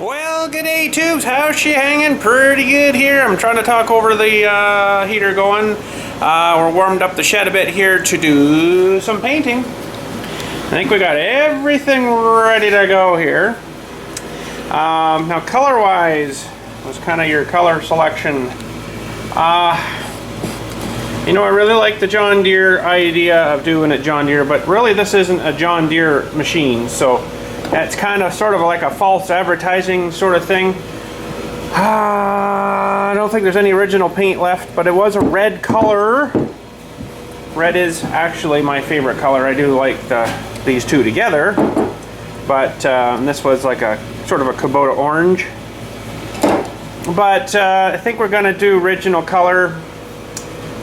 Well, g'day tubes, how's she hanging? Pretty good here. I'm trying to talk over the heater going. We're warmed up the shed a bit here to do some painting. I think we got everything ready to go here. Now color wise, was kind of your color selection. You know, I really like the John Deere idea of doing it John Deere, but really this isn't a John Deere machine, so it's kind of sort of like a false advertising sort of thing. I don't think there's any original paint left, but it was a red color. Red is actually my favorite color. I do like these two together, but this was like a sort of a Kubota orange. But I think we're gonna do original color.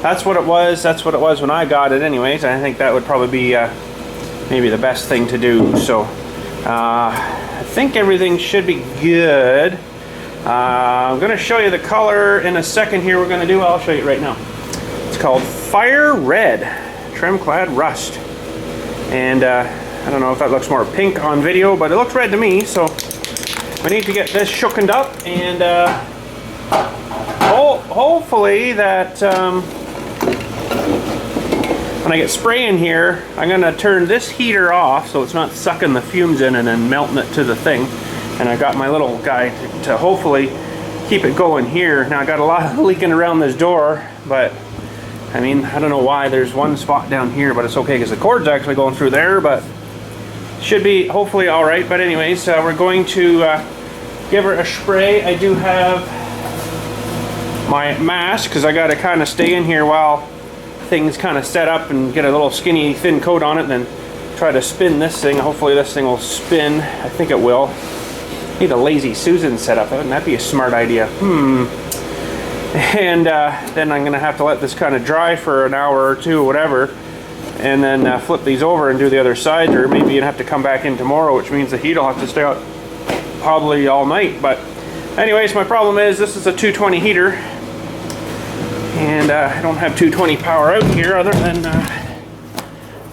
That's what it was. That's what it was when I got it anyways. I think that would probably be maybe the best thing to do. So I think everything should be good. I'm going to show you the color in a second here. We're going to do, I'll show you right now. It's called Fire Red Trim Clad Rust. And I don't know if that looks more pink on video, but it looks red to me. So we need to get this shookened up, and hopefully that when I get spray in here, I'm going to turn this heater off so it's not sucking the fumes in and then melting it to the thing. And I got my little guy to hopefully keep it going here. Now I got a lot leaking around this door, but I mean, I don't know why there's one spot down here, but it's okay because the cord's actually going through there, but should be hopefully all right. But anyways, we're going to give her a spray. I do have my mask because I got to kind of stay in here while things kind of set up and get a little skinny thin coat on it, and then try to spin this thing. Hopefully this thing will spin. I think it will. Need a lazy Susan set up. Wouldn't that be a smart idea? And then I'm gonna have to let this kind of dry for an hour or two or whatever, and then flip these over and do the other side, or maybe you'd have to come back in tomorrow, which means the heat will have to stay out probably all night. But anyways, my problem is this is a 220 heater, and I don't have 220 power out here other than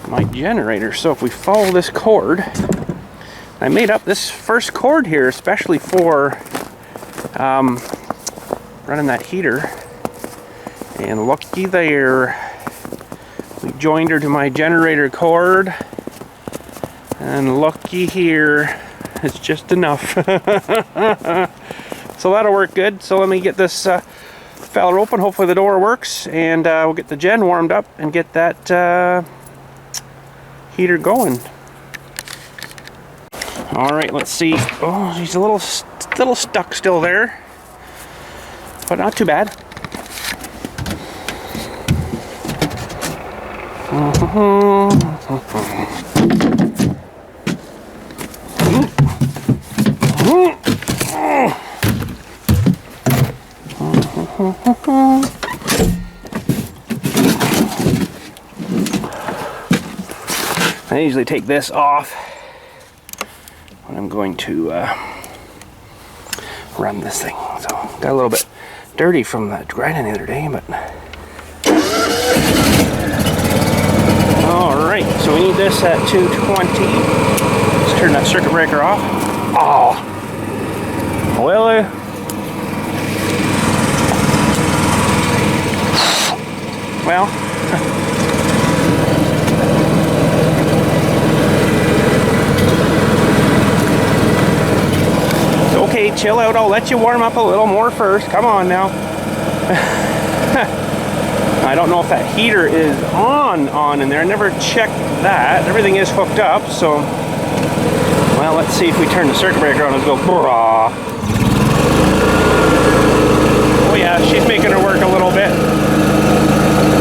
my generator. So if we follow this cord, I made up this first cord here especially for running that heater, and looky there, we joined her to my generator cord, and looky here, it's just enough. So that'll work good. So let me get this feller open. Hopefully the door works, and we'll get the gen warmed up and get that heater going. All right, let's see. Oh, she's a little stuck still there, but not too bad. I usually take this off when I'm going to run this thing. So got a little bit dirty from the grinding the other day, but all right. So we need this at 220. Let's turn that circuit breaker off. Oh, well. Well. Okay, chill out. I'll let you warm up a little more first. Come on now. I don't know if that heater is on in there. I never checked that. Everything is hooked up, so well, let's see if we turn the circuit breaker on and go. Brah. Oh yeah, she's making her work a little bit.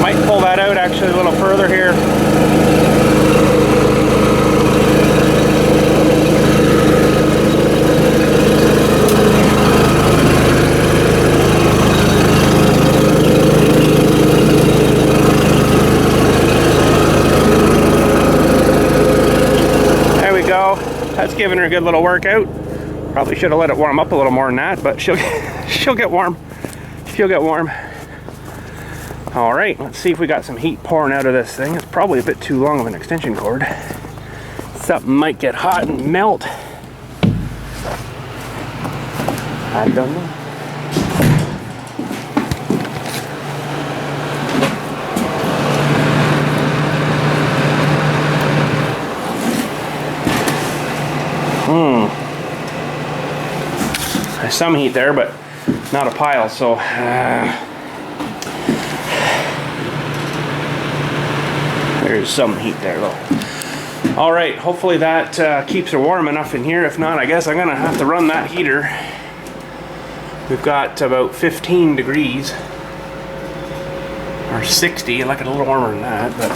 Might pull that out actually a little further here. That's giving her a good little workout. Probably should have let it warm up a little more than that, but she'll get warm. She'll get warm. All right, let's see if we got some heat pouring out of this thing. It's probably a bit too long of an extension cord. Something might get hot and melt. I don't know. There's some heat there, but not a pile, so there's some heat there though. All right, hopefully that keeps it warm enough in here. If not, I guess I'm gonna have to run that heater. We've got about 15 degrees or 60. I like it a little warmer than that, but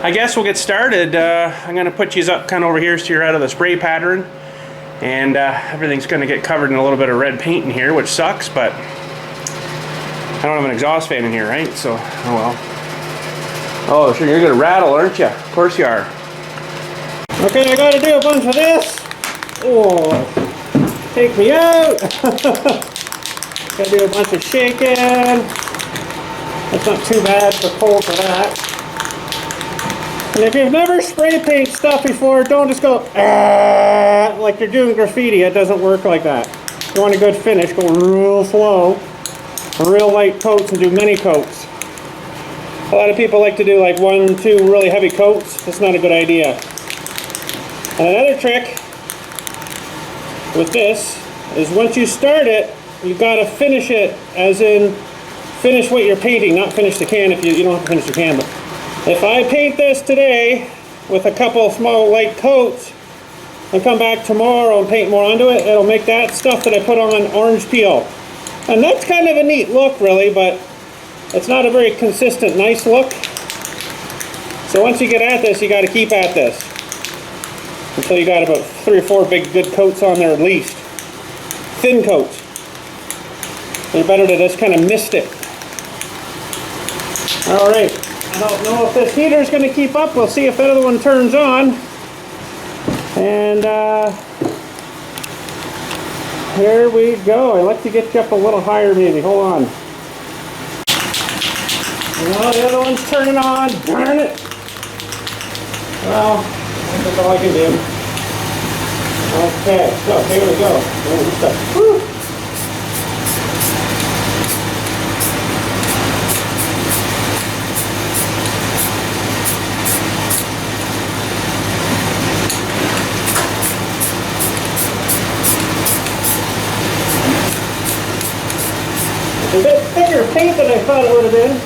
I guess we'll get started. I'm gonna put you up kind of over here so you're out of the spray pattern, and everything's gonna get covered in a little bit of red paint in here, which sucks, but I don't have an exhaust fan in here, right? So, oh well. Oh, sure, you're gonna rattle, aren't you? Of course you are. Okay, I gotta do a bunch of this. Oh, take me out. Gotta do a bunch of shaking. That's not too bad for cold for that. And if you've never spray paint stuff before, don't just go like you're doing graffiti. It doesn't work like that. If you want a good finish, go real slow, real light coats, and do many coats. A lot of people like to do like 1, 2 really heavy coats. That's not a good idea. And another trick with this is once you start it, you've got to finish it, as in finish what you're painting, not finish the can. If you don't have to finish the can, but if I paint this today with a couple small light coats and come back tomorrow and paint more onto it, it'll make that stuff that I put on orange peel. And that's kind of a neat look really, but it's not a very consistent, nice look. So once you get at this, you got to keep at this until you got about 3 or 4 big good coats on there at least. Thin coats. They're better to just kind of mist it. All right. I don't know if this heater is going to keep up. We'll see if that other one turns on. And here we go. I'd like to get you up a little higher maybe. Hold on. Well, the other one's turning on. Darn it. Well, that's all I can do. Okay, so here we go. Woo. It's a bit thicker paint than I thought it would have been.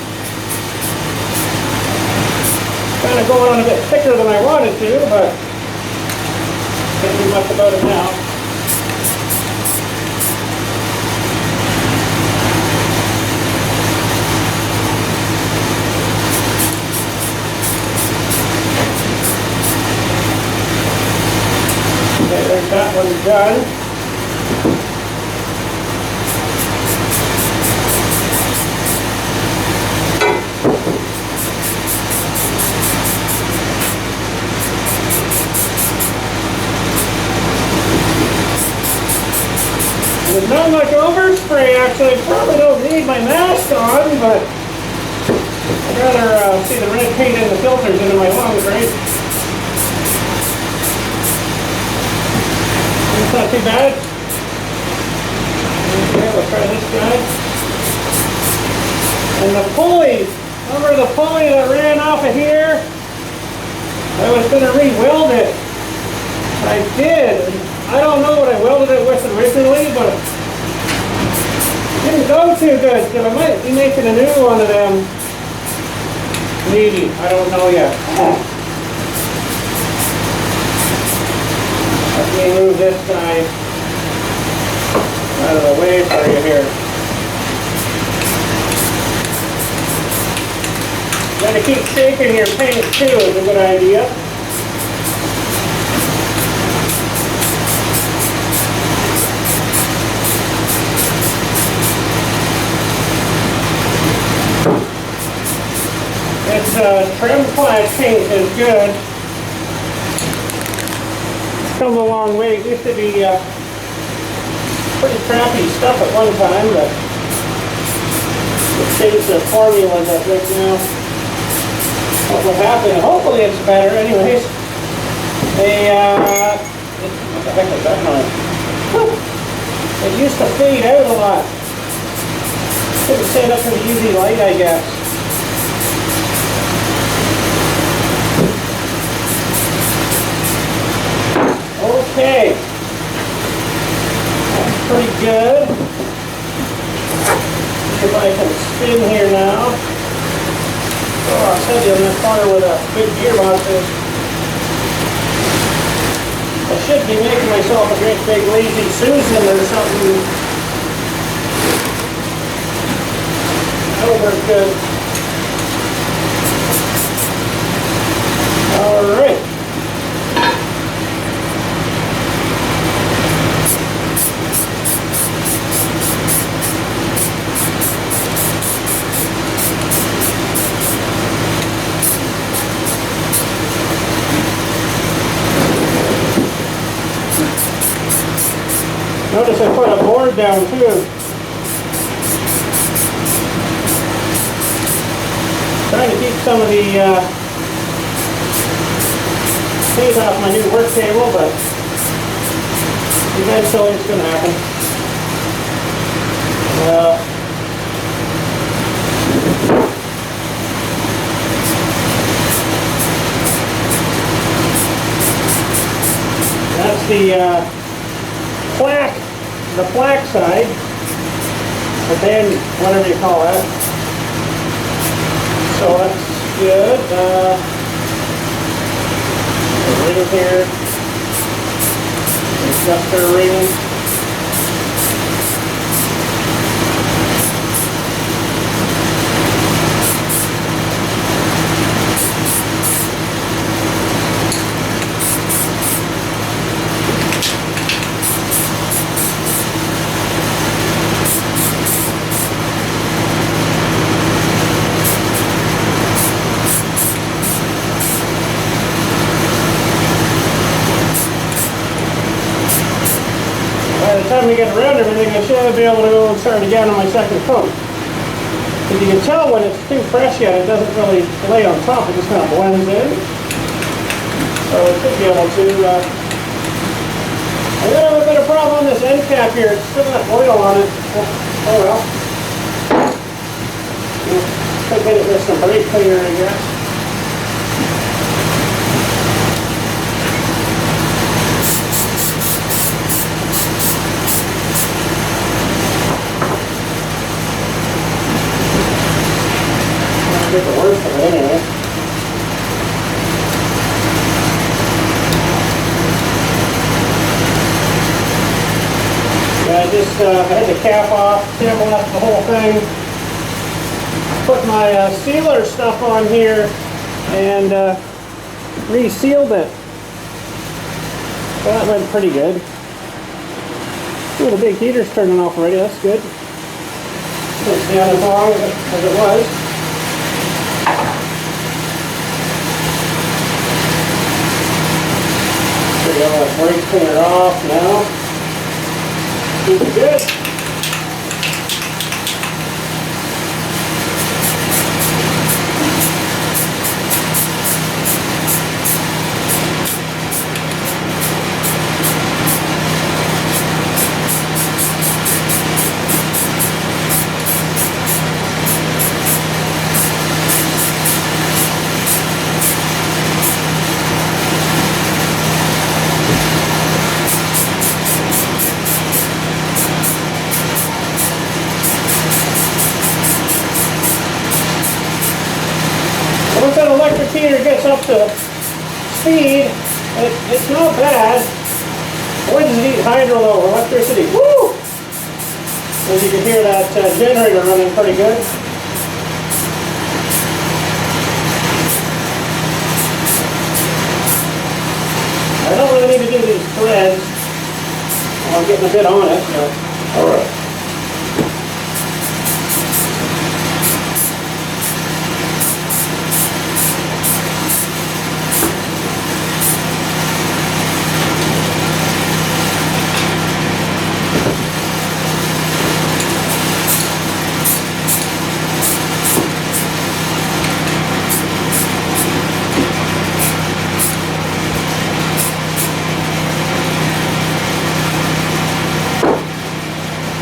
Kind of going on a bit thicker than I wanted to, but can't do much about it now. Okay, there's that one done. There's not much overspray actually. I probably don't need my mask on, but I'd rather see the red paint in the filters into my lungs, right? It's not too bad. Okay, we'll try this guy. And the pulley, remember the pulley that ran off of here? I was going to re-weld it. I did. I don't know what I welded it with originally, but it didn't go too good. So I might be making a new one of them. Maybe. I don't know yet. Let me move this guy out of the way for you here. Gotta keep shaking your paint too is a good idea. This trim clad paint is good. It's come a long way. It used to be pretty crappy stuff at one time, but it changed the formulas I think now. What will happen, hopefully it's better. Anyways, they, what the heck is that noise? They It used to fade out a lot. Couldn't stand up to the UV light, I guess. Okay. That's pretty good. See if I can spin here now. Oh, I said you on that corner where the big gearbox is. I should be making myself a great big lazy Susan or something. That'll work good. Alright. Notice I put a board down too. Trying to keep some of the things off my new work table, but eventually it's going to happen. That's the plaque side, the band, whatever you call that. So that's good. The ring here, adjuster ring. By the time we get around everything, I should be able to go and start again on my second coat. As you can tell, when it's too fresh yet, it doesn't really lay on top, it just kind of blends in. So I should be able to. I'm going to have a bit of problem on this end cap here. It's still got oil on it. Oh well. Could get it with some brake cleaner, I guess. Get the worst of it anyway. Yeah, I just had the cap off, sample off the whole thing, put my sealer stuff on here, and resealed it. So that went pretty good. Ooh, the big heater's turning off already, that's good. It's down as long as it was. Brake cleaner off now. Keep it good. Once that electric heater gets up to speed, it's not bad. Boy, does it eat hydro though, electricity. Woo! As you can hear that generator running pretty good. I don't really need to do these threads. Well, I'm getting a bit on it, so. Alright.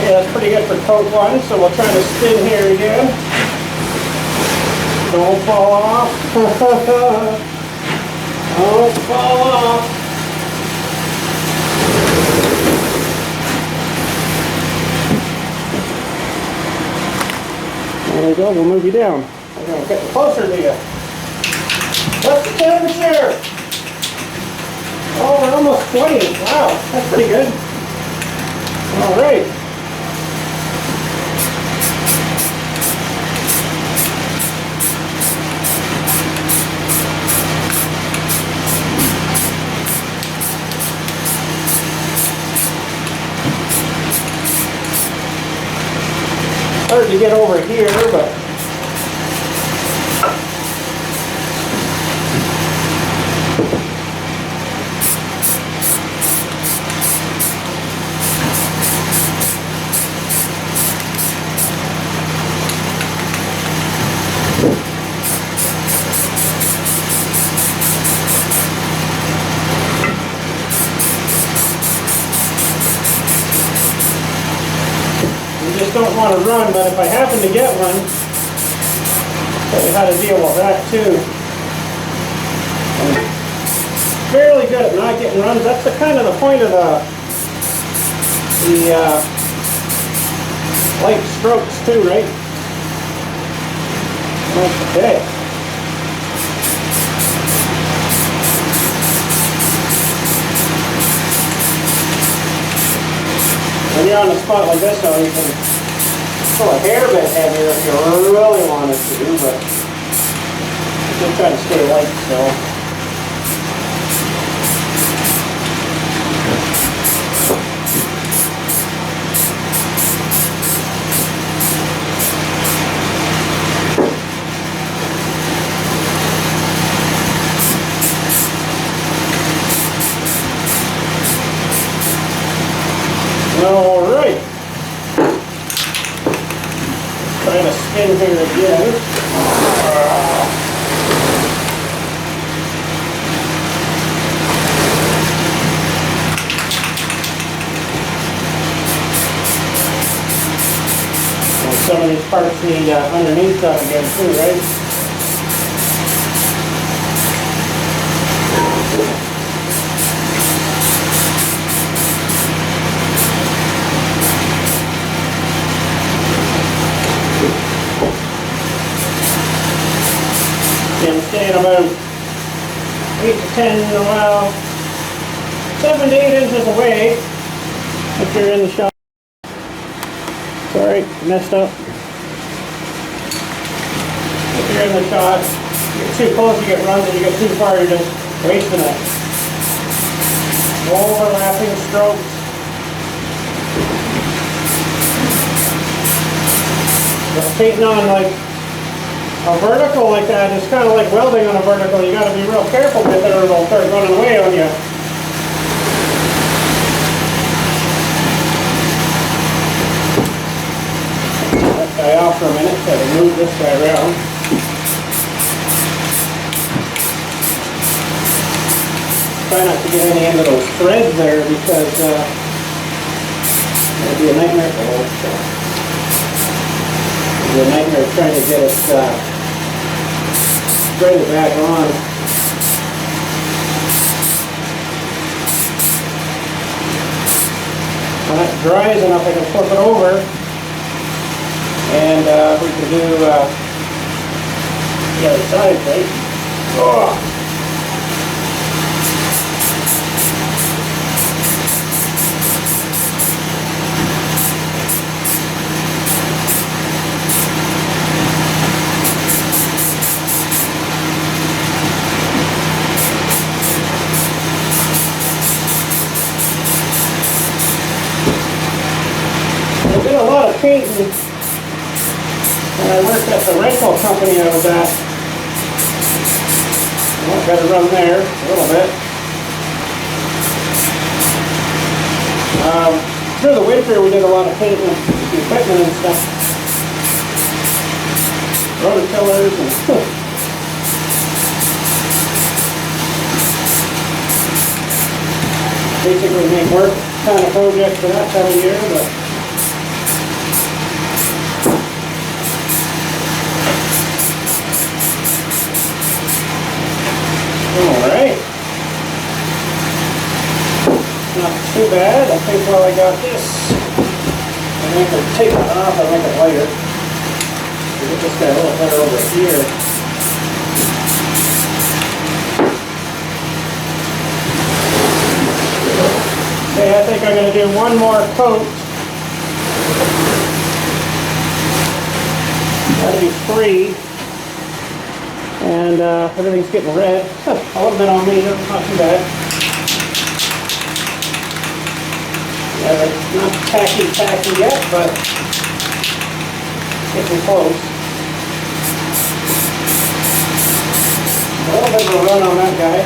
Okay, that's pretty good for coat 1, so we'll try to spin here again. Don't fall off. Don't fall off. There we go, we'll move you down. I'm going to get closer to you. What's the temperature? Oh, we're almost 20. Wow, that's pretty good. All right. Hard to get over here, but don't want to run, but if I happen to get one, I'll tell you how to deal with that too. I'm fairly good at not getting runs. That's the kind of the point of the light strokes too, right? Okay. When you're on a spot like this though, you can pull a hair bit heavier if you really wanted to, but just try to stay light still. All right. Trying to spin here again. Well, some of these parts need underneath done again too, right? I'm staying about 8 to 10, well, 7 to 8 inches away if you're in the shot. Sorry, messed up. If you're in the shot, you get too close, you get runs. If you get too far, you're just wasting it. Overlapping strokes. Just painting on like a vertical like that is kind of like welding on a vertical. You got to be real careful with it or it'll start running away on you. Take that guy off for a minute so I move this guy around. Try not to get any into those threads there because it'll be a nightmare. It'll be a nightmare trying to get it threaded back on. When that dries enough, I can flip it over, and we can do the other side, right? Oh. I did a lot of painting when I worked at the rental company I was at. Well, got to run there a little bit. Through the winter we did a lot of painting with the equipment and stuff. Rototillers and basically make work kind of projects for that time of year, but not too bad. I think while I got this, I'm going to take it off and make it lighter. Get this guy a little better over here. Okay, I think I'm going to do one more coat. That'll be 3. And everything's getting red. A little bit on me, not too bad. Yeah, not tacky yet, but getting close. A little bit of a run on that guy.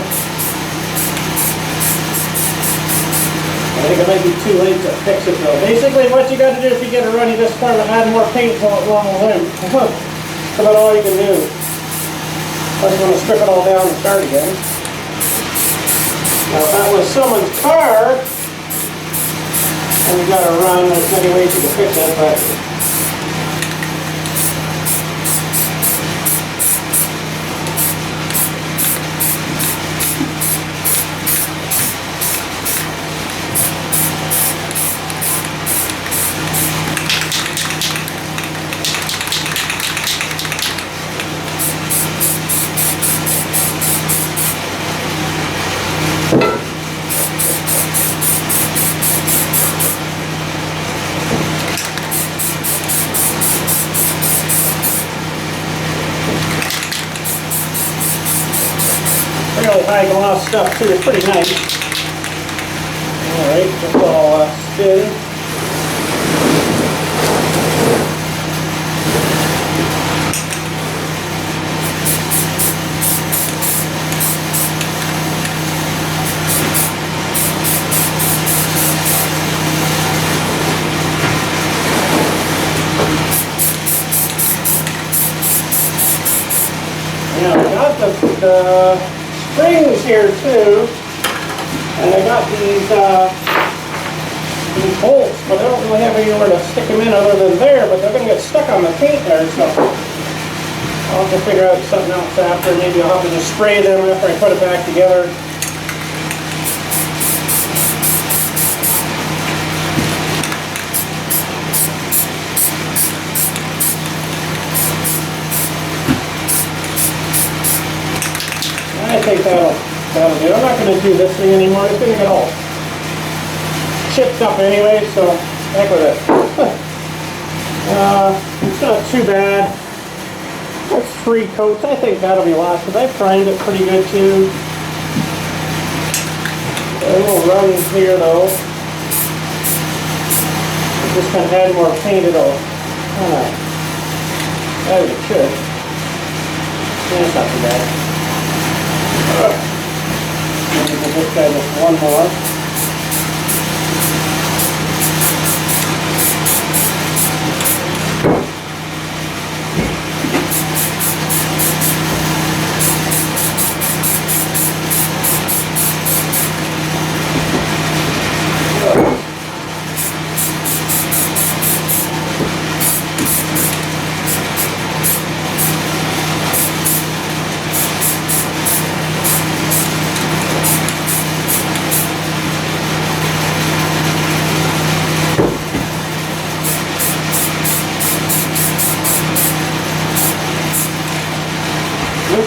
I think it might be too late to fix it though. Basically what you got to do if you get a run, you just start to add more paint till it runs in. That's about all you can do. Unless you want to strip it all down and start again. Now if that was someone's car, and we got to run, there's many ways you can fix it, but really high gloss stuff too, it's pretty nice. Alright, that's all spin. Now I got the springs here too, and I got these bolts, but I don't really have anywhere to stick them in other than there, but they're going to get stuck on the paint there, so I'll have to figure out something else after. Maybe I'll have to just spray them after I put it back together. I think that'll do. I'm not going to do this thing anymore. It's going to get all chipped up anyway, so heck with it. It's not too bad. That's 3 coats. I think that'll be lots because I primed it pretty good too. A little run here though. Just kind of add more paint. It'll there it should. Yeah, it's not too bad. Maybe we'll just try this one more.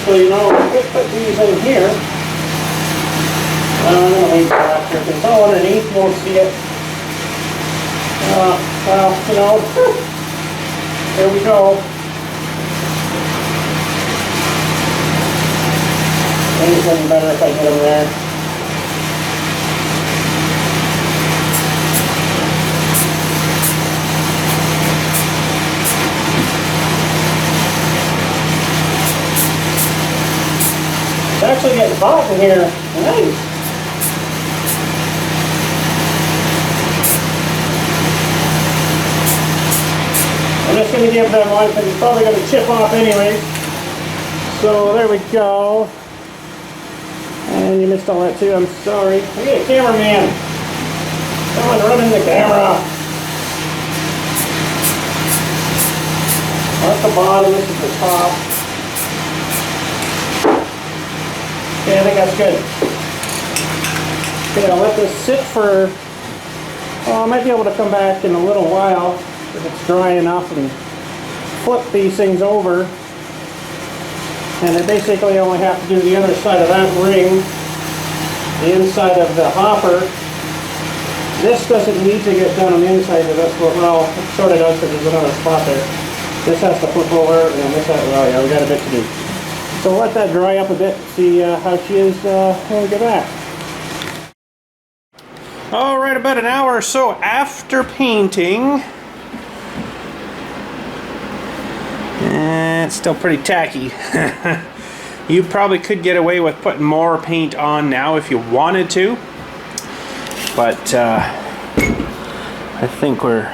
So you know, we could put these in here. I'm going to leave that after. If it's all underneath, you won't see it. Well, you know, there we go. Maybe it's looking better if I get them there. It's actually getting hot in here. Nice. I'm just going to give them one because it's probably going to chip off anyway. So there we go. And you missed all that too. I'm sorry. Hey, cameraman. Someone running the camera. That's the bottom. This is the top. Okay, I think that's good. Okay, I'll let this sit for, well, I might be able to come back in a little while if it's dry enough and flip these things over. And I basically only have to do the other side of that ring, the inside of the hopper. This doesn't need to get done on the inside of this, well, it sort of does because there's another spot there. This has to flip over, and then this has, oh yeah, we got a bit to do. So we'll let that dry up a bit, see how she is when we get back. All right, about an hour or so after painting, it's still pretty tacky. You probably could get away with putting more paint on now if you wanted to, but I think we're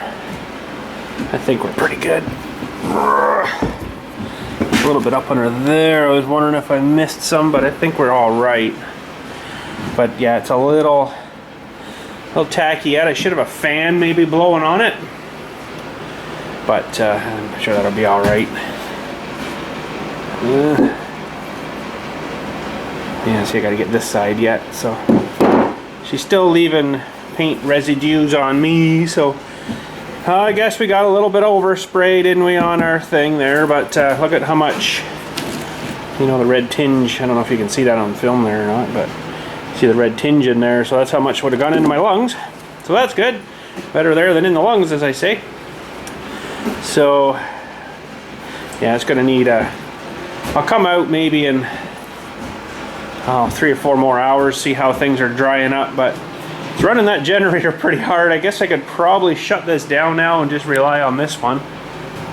pretty good. A little bit up under there. I was wondering if I missed some, but I think we're all right. But yeah, it's a little tacky yet. I should have a fan maybe blowing on it, but I'm sure that'll be all right. Yeah, see, I gotta get this side yet, so she's still leaving paint residues on me, so I guess we got a little bit overspray, didn't we, on our thing there, but look at how much, you know, the red tinge. I don't know if you can see that on film there or not, but see the red tinge in there, so that's how much would have gone into my lungs, so that's good. Better there than in the lungs, as I say. So yeah, it's gonna need I'll come out maybe in 3 or 4 more hours, see how things are drying up, but it's running that generator pretty hard. I guess I could probably shut this down now and just rely on this one,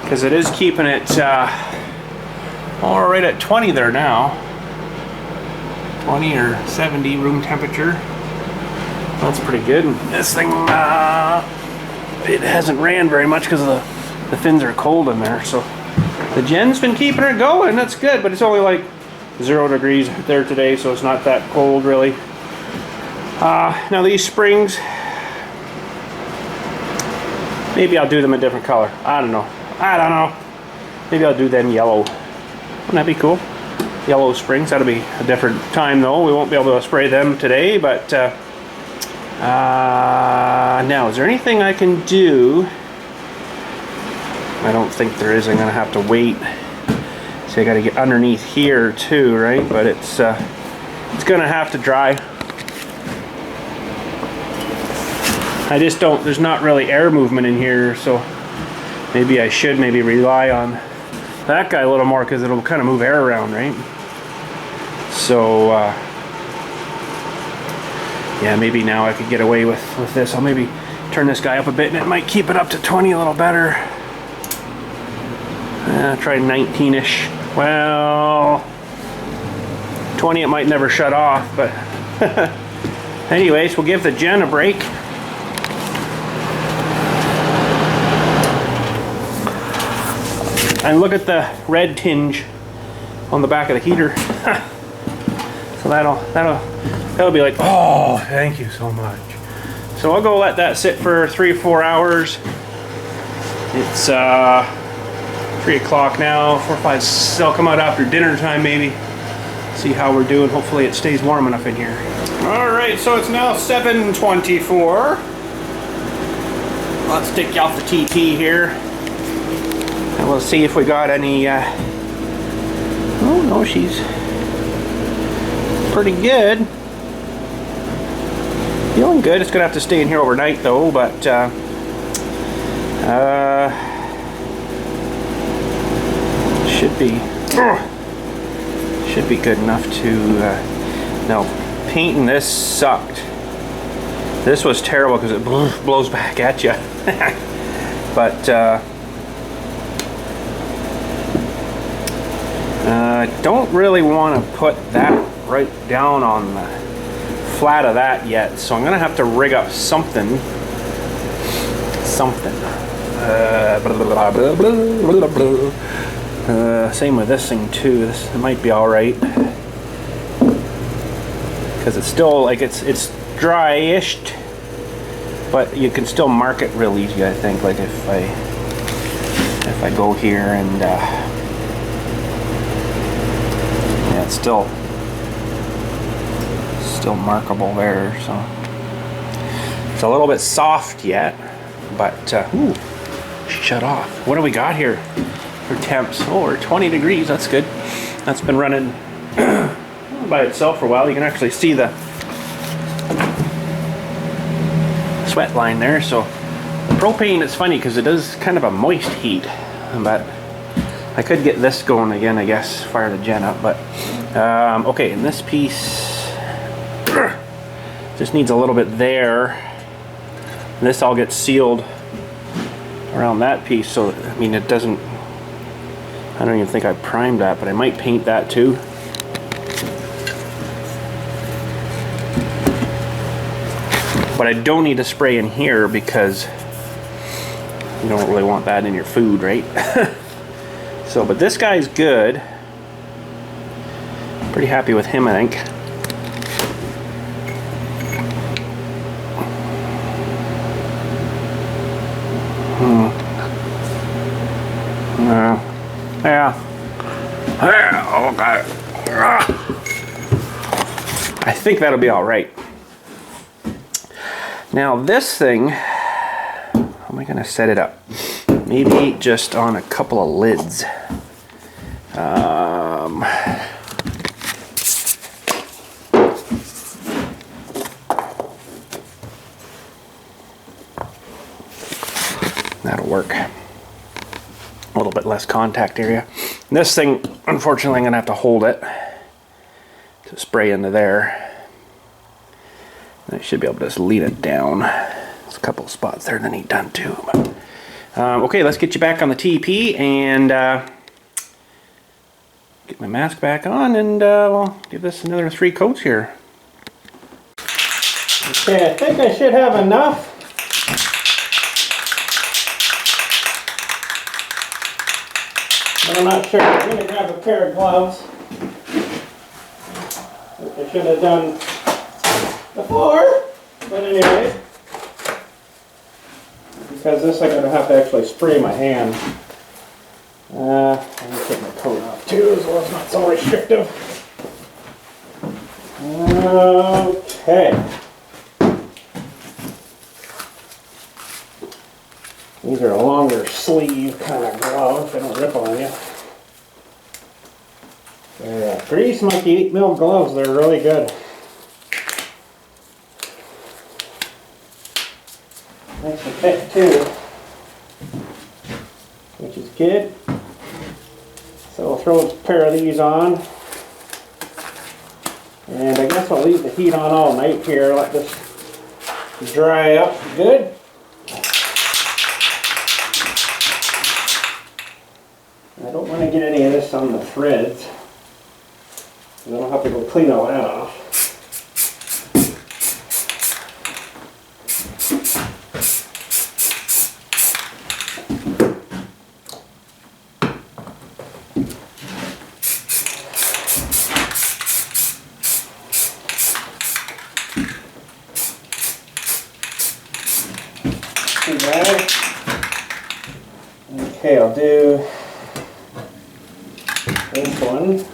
because it is keeping it all right at 20 there now. 20 or 70 room temperature. That's pretty good. And this thing, it hasn't ran very much because the fins are cold in there, so the gen's been keeping her going. That's good, but it's only like 0 degrees there today, so it's not that cold really. Now these springs, maybe I'll do them a different color. I don't know. Maybe I'll do them yellow. Wouldn't that be cool? Yellow springs. That'll be a different time though. We won't be able to spray them today, but now, is there anything I can do? I don't think there is. I'm gonna have to wait. See, I gotta get underneath here too, right? But it's gonna have to dry. I just don't, there's not really air movement in here, so maybe I should rely on that guy a little more, because it'll kind of move air around, right? So yeah, maybe now I could get away with this. I'll maybe turn this guy up a bit and it might keep it up to 20 a little better. Try 19-ish. Well, 20 it might never shut off, but anyways, we'll give the gen a break. And look at the red tinge on the back of the heater. So that'll be like, oh, thank you so much. So I'll go let that sit for 3 or 4 hours. It's 3 o'clock now, 4 or 5. I'll come out after dinner time maybe. See how we're doing. Hopefully it stays warm enough in here. All right, so it's now 7:24. Let's take you off the TT here. And we'll see if we got any, oh no, she's pretty good. Feeling good. It's gonna have to stay in here overnight though, but should be good enough to, no, painting this sucked. This was terrible because it blows back at you. But I don't really want to put that right down on the flat of that yet, so I'm gonna have to rig up something. Same with this thing too. This might be all right because it's still like it's dry-ish, but you can still mark it real easy. I think, like if I go here and yeah, it's still markable there. So It's a little bit soft yet, but ooh, shut off. What do we got here for temps? Oh, we're 20 degrees. That's good. That's been running by itself for a while. You can actually see the sweat line there. So the propane is funny because it is kind of a moist heat, but I could get this going again, I guess, fire the gen up. But okay, and this piece just needs a little bit there. And this all gets sealed around that piece, so I mean it doesn't, I don't even think I primed that, but I might paint that too. But I don't need to spray in here because you don't really want that in your food, right? So, but this guy's good. Pretty happy with him, I think. Yeah, okay. I think that'll be all right. Now this thing, how am I gonna set it up? Maybe just on a couple of lids. That'll work. A little bit less contact area. And this thing, unfortunately, I'm gonna have to hold it to spray into there. And I should be able to just lean it down. There's a couple of spots there that need done too. But, okay, let's get you back on the TP and get my mask back on, and we'll give this another 3 coats here. Okay, I think I should have enough. But I'm not sure. I'm going to grab a pair of gloves. Which I should have done before. But anyway, because this I'm going to have to actually spray my hand. I'm going to take my coat off too, as well. It's not so restrictive. Okay. These are a longer sleeve kind of gloves. They don't rip on you. They're Grease Monkey 8mm gloves. They're really good. Nice and thick too, which is good. So we'll throw a pair of these on. And I guess I'll leave the heat on all night here. Let this dry up good. I don't want to get any of this on the threads. I don't have to go clean all that off. Okay, I'll do this one.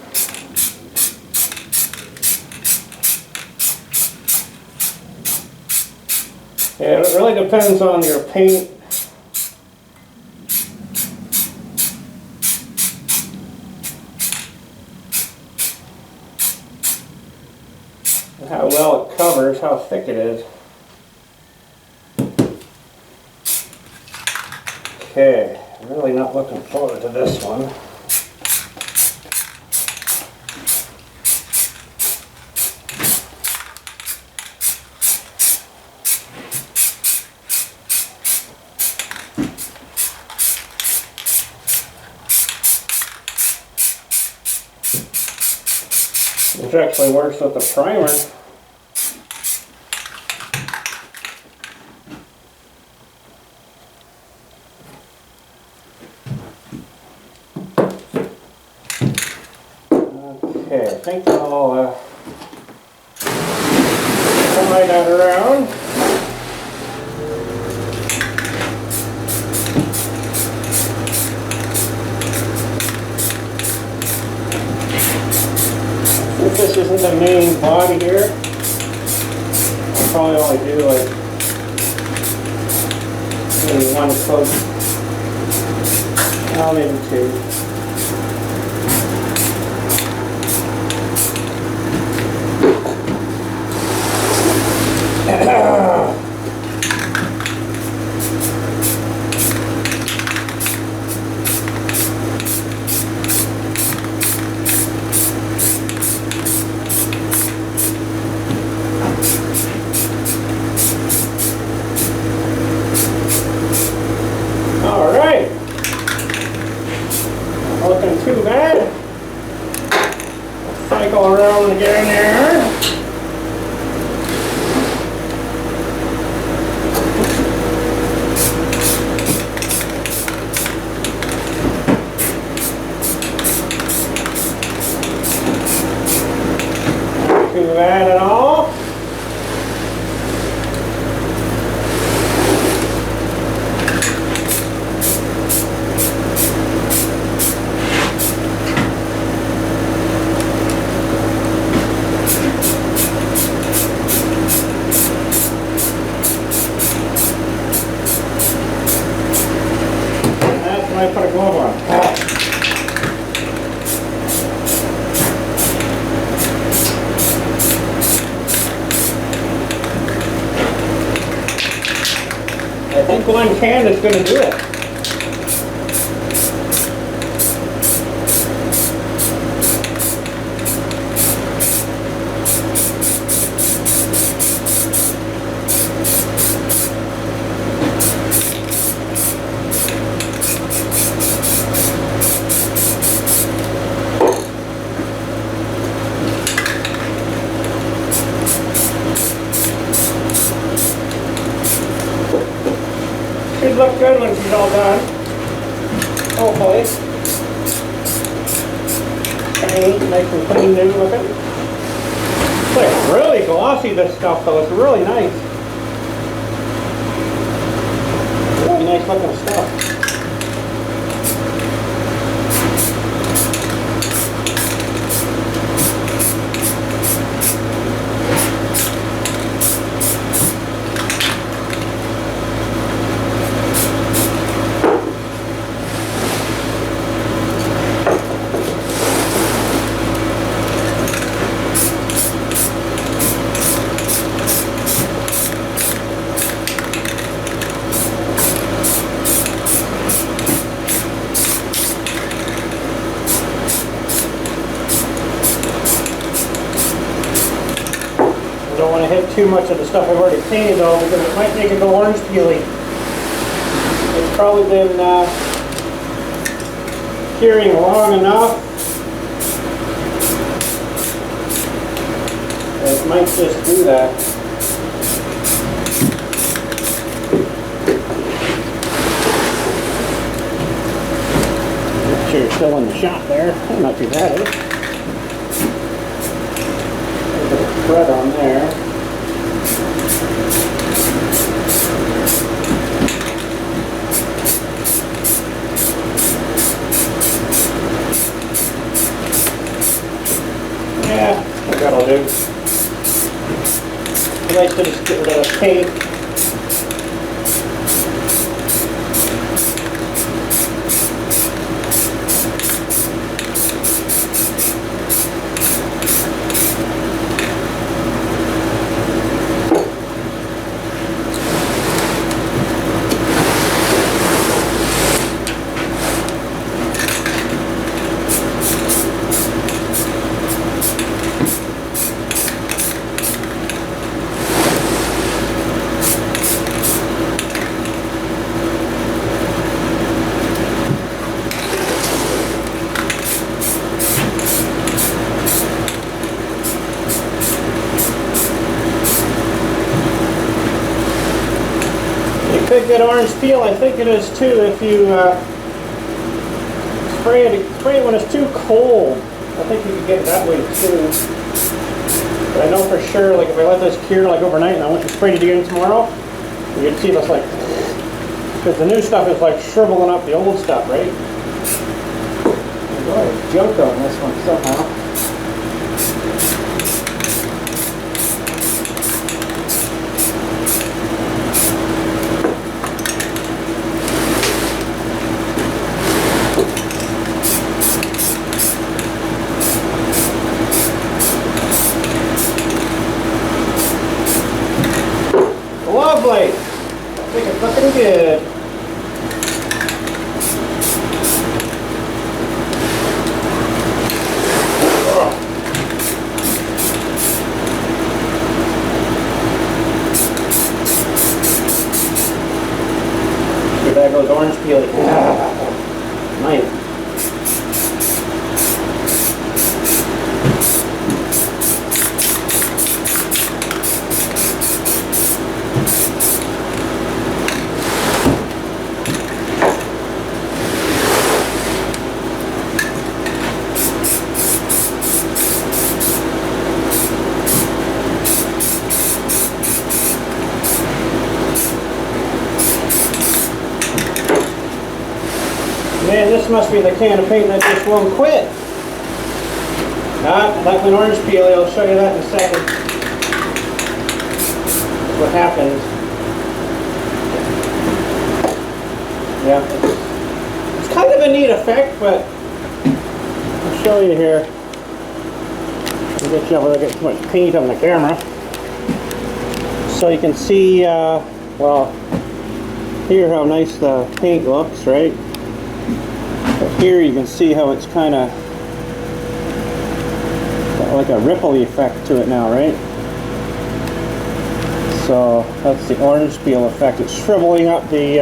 Yeah, it really depends on your paint. And how well it covers, how thick it is. Okay, I'm really not looking forward to this one. Which actually works with the primer. Okay, I think I'll tie that around. If this isn't the main body here, I'll probably only do like Maybe one coat. Oh, maybe two. Looking too bad. Cycle around again there. Not too bad at all. I put a glove on. I think one can is going to do it. Should look good when she's all done. Hopefully. Shiny, nice and clean, new looking. It's like really glossy, this stuff though. It's really nice. Really nice looking stuff. I don't want to hit too much of the stuff I've already painted though, because it might make it go orange peely. It's probably been curing long enough. It might just do that. Make sure you're still in the shop there. Not too bad, eh? Thread on there. Yeah, I think that'll do. I like to just get rid of the tape. Could get orange peel. I think it is too if you spray it when it's too cold. I think you can get it that way too. But I know for sure, like if I let this cure like overnight and I went to spray it again tomorrow, you can see this like, because the new stuff is like shriveling up the old stuff, right? There's a lot of junk on this one somehow. There goes orange peel. Nice. Man, this must be the can of paint that just won't quit. Like an orange peel, I'll show you that in a second. That's what happens. Yeah, it's kind of a neat effect, but I'll show you here. I'll get you able to get too much paint on the camera. So you can see, well, here how nice the paint looks, right? But here you can see how it's kind of got like a ripple effect to it now, right? So that's the orange peel effect. It's shriveling up the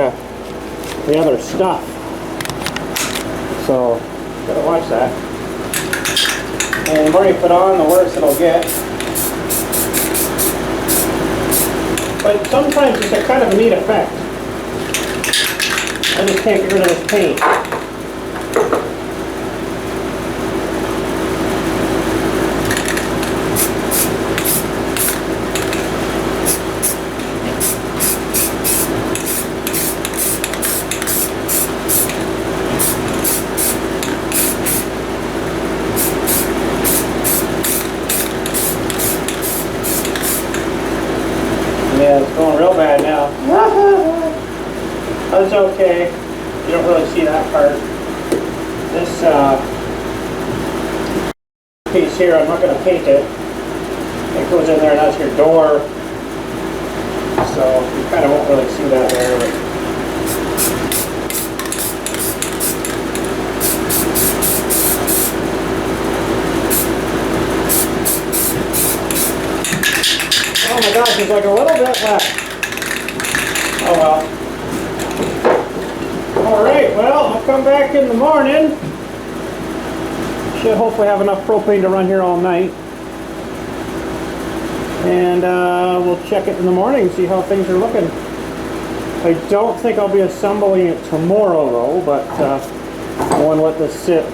other stuff. So gotta watch that. And the more you put on, the worse it'll get. But sometimes it's a kind of a neat effect. I just can't get rid of this paint. Yeah, it's going real bad now. That's okay. You don't really see that part. This piece here, I'm not going to paint it. It goes in there and that's your door. So you kind of won't really see that there. But oh my gosh, there's like a little bit left. Oh well. Alright, well, I'll come back in the morning. Should hopefully have enough propane to run here all night. And we'll check it in the morning, see how things are looking. I don't think I'll be assembling it tomorrow though, but I want to let this sit.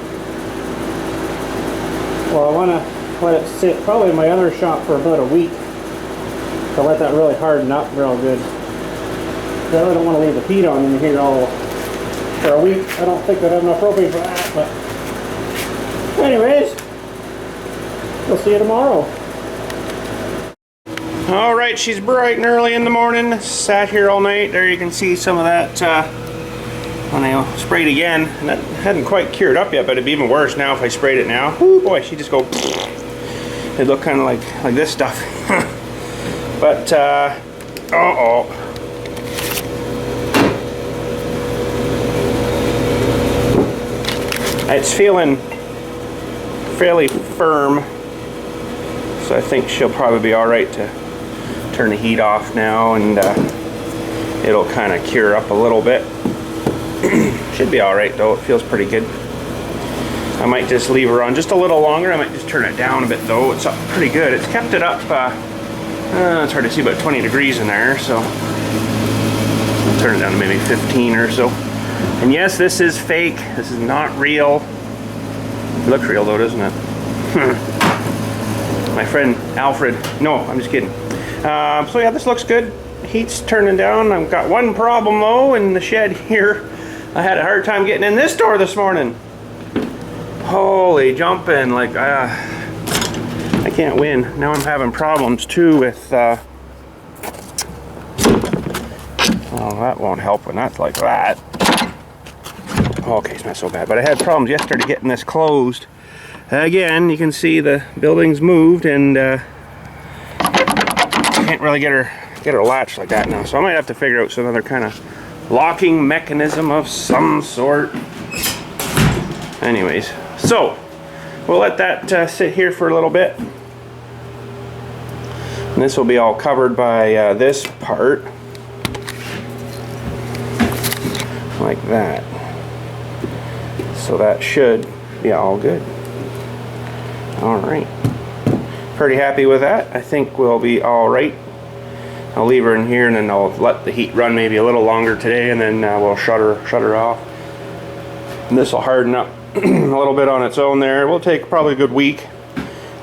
Well, I want to let it sit probably in my other shop for about a week. So let that really harden up real good. I really don't want to leave the heat on in here all for a week. I don't think I'd have enough propane for that, but anyways, we'll see you tomorrow. Alright, she's bright and early in the morning. Sat here all night. There you can see some of that when I sprayed again. And that hadn't quite cured up yet, but it'd be even worse now if I sprayed it now. Ooh, boy, she just go. It'd look kind of like this stuff. But, uh-oh. It's feeling fairly firm, so I think she'll probably be alright to turn the heat off now, and it'll kind of cure up a little bit. Should be alright though, it feels pretty good. I might just leave her on just a little longer. I might just turn it down a bit though. It's up pretty good. It's kept it up, it's hard to see, about 20 degrees in there, so I'll turn it down to maybe 15 or so. And yes, this is fake. This is not real. It looks real though, doesn't it? My friend Alfred. No, I'm just kidding. So yeah, this looks good. Heat's turning down. I've got one problem though in the shed here. I had a hard time getting in this door this morning. Holy jumping, like I can't win. Now I'm having problems too with oh, that won't help when that's like that. Okay, it's not so bad, but I had problems yesterday getting this closed. Again, you can see the building's moved, and can't really get her latched like that now. So I might have to figure out some other kind of locking mechanism of some sort. Anyways, so we'll let that sit here for a little bit. And this will be all covered by this part. like that. So that should be all good. Alright. Pretty happy with that. I think we'll be alright. I'll leave her in here and then I'll let the heat run maybe a little longer today, and then we'll shut her off. And this will harden up a little bit on its own there. It will take probably a good week.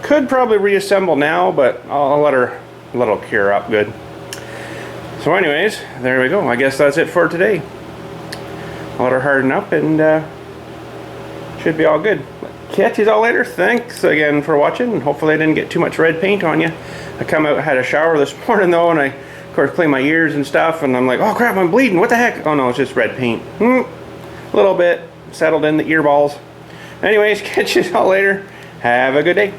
Could probably reassemble now, but I'll let her cure up good. So anyways, there we go. I guess that's it for today. I'll let her harden up and should be all good. Catch you all later. Thanks again for watching, and hopefully I didn't get too much red paint on you. I come out, had a shower this morning though, and I of course clean my ears and stuff, and I'm like, oh crap, I'm bleeding, what the heck? Oh no, it's just red paint. A little bit settled in the ear balls. Anyways, catch you all later. Have a good day.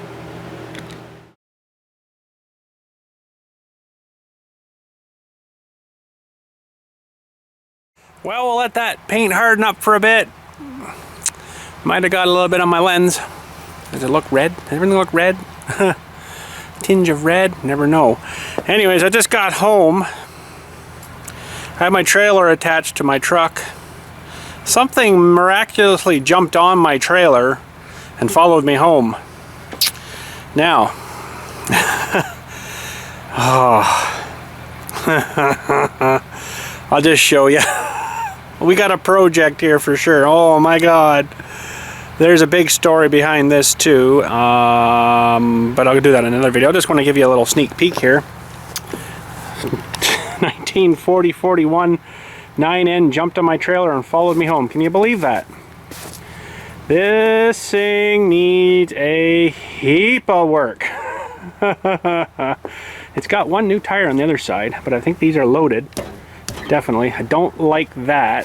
Well, we'll let that paint harden up for a bit. Might have got a little bit on my lens. Does it look red? Does everything look red? Tinge of red? Never know. Anyways, I just got home. I had my trailer attached to my truck. Something miraculously jumped on my trailer and followed me home. Now, I'll just show you. We got a project here for sure. Oh my God. There's a big story behind this too, but I'll do that in another video. I just want to give you a little sneak peek here. 1940-41 9N jumped on my trailer and followed me home. Can you believe that? This thing needs a heap of work. It's got one new tire on the other side, but I think these are loaded. Definitely. I don't like that,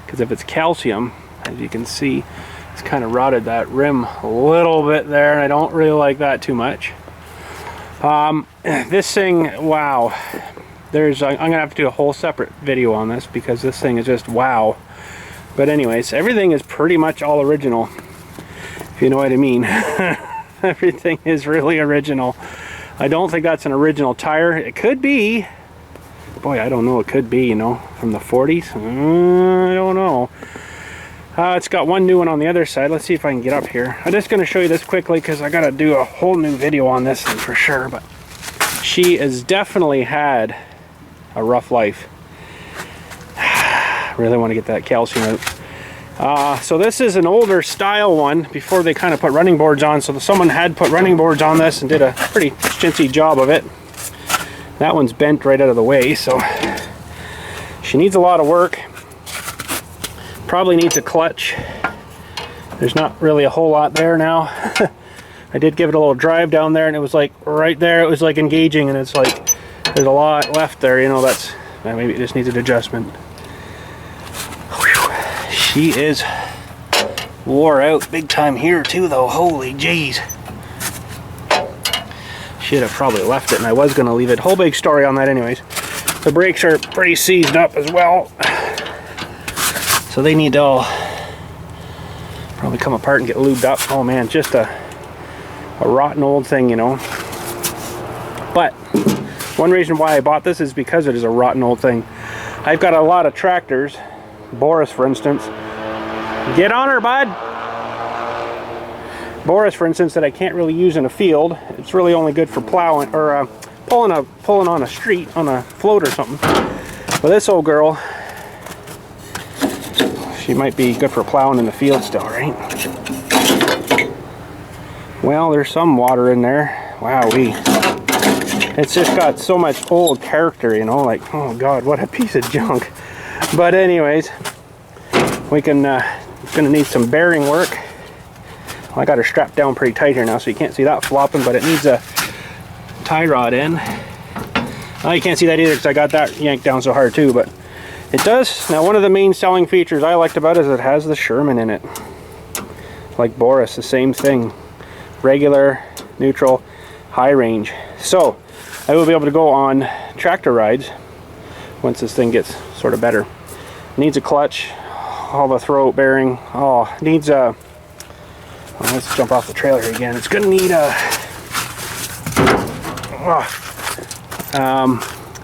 because if it's calcium, as you can see, it's kind of rotted that rim a little bit there, and I don't really like that too much. This thing, wow. I'm gonna have to do a whole separate video on this, because this thing is just wow. But anyways, everything is pretty much all original, if you know what I mean. Everything is really original. I don't think that's an original tire. It could be. Boy, I don't know. It could be, you know, from the 40s. I don't know. It's got one new one on the other side. Let's see if I can get up here. I'm just going to show you this quickly because I got to do a whole new video on this thing for sure. But she has definitely had a rough life. Really want to get that calcium out. So this is an older style one before they kind of put running boards on. So someone had put running boards on this and did a pretty chintzy job of it. That one's bent right out of the way, so she needs a lot of work. Probably needs a clutch. There's not really a whole lot there now. I did give it a little drive down there, and it was like right there, it was like engaging, and it's like there's a lot left there, you know. That's maybe it just needs an adjustment. Whew. She is wore out big time here too though. Holy jeez. Should have probably left it, and I was going to leave it. Whole big story on that anyways. The brakes are pretty seized up as well, so they need to all probably come apart and get lubed up. Oh man, just a rotten old thing, you know. But one reason why I bought this is because it is a rotten old thing. I've got a lot of tractors, Boris for instance. Get on her, bud! Boris, for instance, that I can't really use in a field. It's really only good for plowing or pulling on a street, on a float or something. But this old girl, she might be good for plowing in the field still, right? Well, there's some water in there. Wowee. It's just got so much old character, you know, like, oh God, what a piece of junk. But anyways, we can, it's gonna need some bearing work. Well, I got her strapped down pretty tight here now, so you can't see that flopping, but it needs a tie rod in. Well, you can't see that either because I got that yanked down so hard too, but it does. Now, one of the main selling features I liked about it is it has the Sherman in it. Like Boris, the same thing. Regular, neutral, high range. So, I will be able to go on tractor rides once this thing gets sort of better. Needs a clutch, all the throat bearing. Oh, needs a... Well, let's jump off the trailer again. It's going to need a...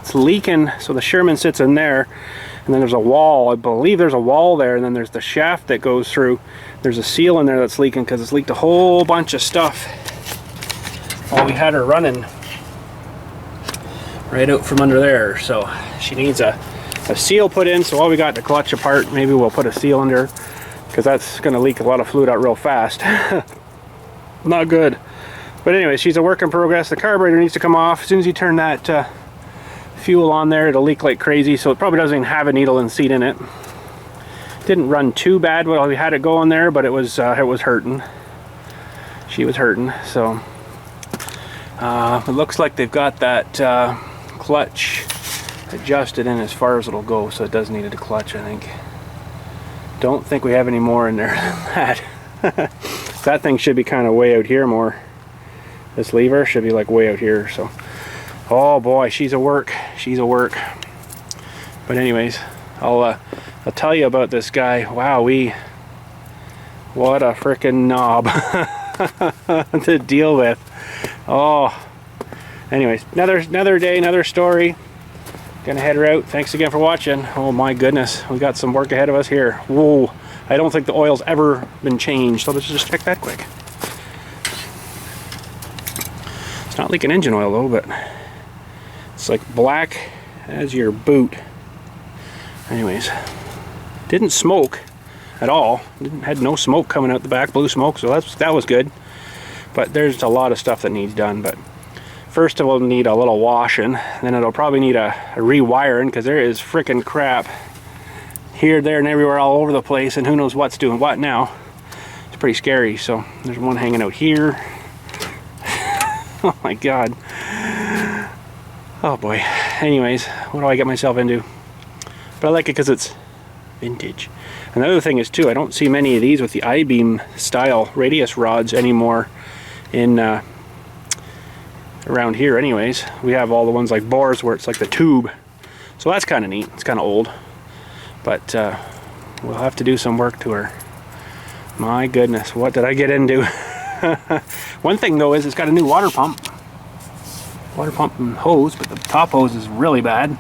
it's leaking, so the Sherman sits in there. And then there's a wall, I believe there's a wall there, and then there's the shaft that goes through. There's a seal in there that's leaking because it's leaked a whole bunch of stuff while we had her running right out from under there. So she needs a seal put in. So while we got the clutch apart, maybe we'll put a seal under, because that's going to leak a lot of fluid out real fast. Not good. But anyway, she's a work in progress. The carburetor needs to come off. As soon as you turn that fuel on there, it'll leak like crazy, so it probably doesn't even have a needle and seat in it. Didn't run too bad while we had it going there, but it was hurting. She was hurting. So it looks like they've got that clutch adjusted in as far as it'll go, so it does need a clutch, I think. Don't think we have any more in there than that. That thing should be kind of way out here more. This lever should be like way out here. So, oh boy, she's a work. She's a work. But anyways, I'll tell you about this guy. Wowee, what a freaking knob to deal with. Oh, anyways, another day, another story. Gonna head her out. Thanks again for watching. Oh my goodness, we got some work ahead of us here. Whoa, I don't think the oil's ever been changed. So let's just check that quick. It's not leaking engine oil though, but it's like black as your boot. Anyways, didn't smoke at all. Had no smoke coming out the back, blue smoke, so that was good. But there's a lot of stuff that needs done. But first of all, we'll need a little washing. Then it'll probably need a rewiring, because there is freaking crap here, there, and everywhere all over the place, and who knows what's doing what now. It's pretty scary. So there's one hanging out here. Oh my god. Oh boy. Anyways, what do I get myself into? But I like it because it's vintage. Another thing is too, I don't see many of these with the I-beam style radius rods anymore in around here. Anyways, we have all the ones like Bohr's where it's like the tube, so that's kind of neat. It's kind of old, but we'll have to do some work to her. My goodness, what did I get into? One thing though is it's got a new water pump and hose, but the top hose is really bad,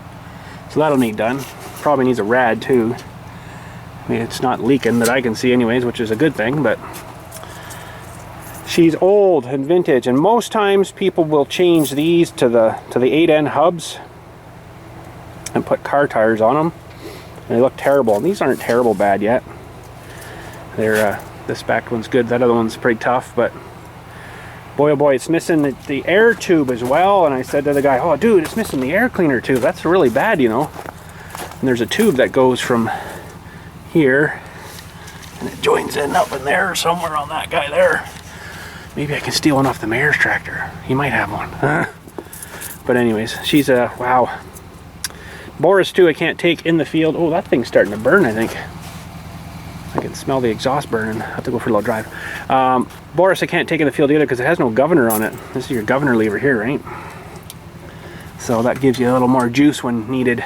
so that'll need done. Probably needs a rad too. I mean, it's not leaking that I can see anyways, which is a good thing, but she's old and vintage, and most times people will change these to the 8N hubs and put car tires on them, and they look terrible. And these aren't terrible bad yet. They're this back one's good, that other one's pretty tough, but boy oh boy, it's missing the air tube as well. And I said to the guy, oh dude, it's missing the air cleaner tube. That's really bad, you know. And there's a tube that goes from here and it joins in up in there somewhere on that guy there. Maybe I can steal one off the mayor's tractor. He might have one. But anyways, she's a wow. Boris too, I can't take in the field. Oh, that thing's starting to burn, I think. I can smell the exhaust burning. I have to go for a little drive. Boris I can't take in the field either because it has no governor on it. This is your governor lever here, right? So that gives you a little more juice when needed,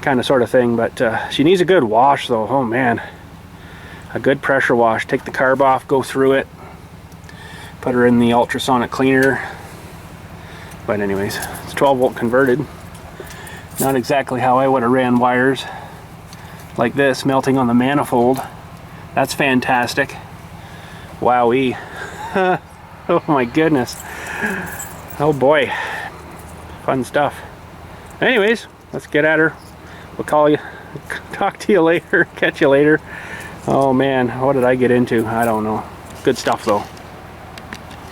kind of sort of thing. But she needs a good wash though. Oh man, a good pressure wash. Take the carb off, go through it, put her in the ultrasonic cleaner. But anyways, it's 12 volt converted. Not exactly how I would have ran wires like this, melting on the manifold. That's fantastic. Wowee. Oh my goodness. Oh boy. Fun stuff. Anyways, let's get at her. We'll call you, talk to you later, catch you later. Oh man, what did I get into? I don't know. Good stuff though.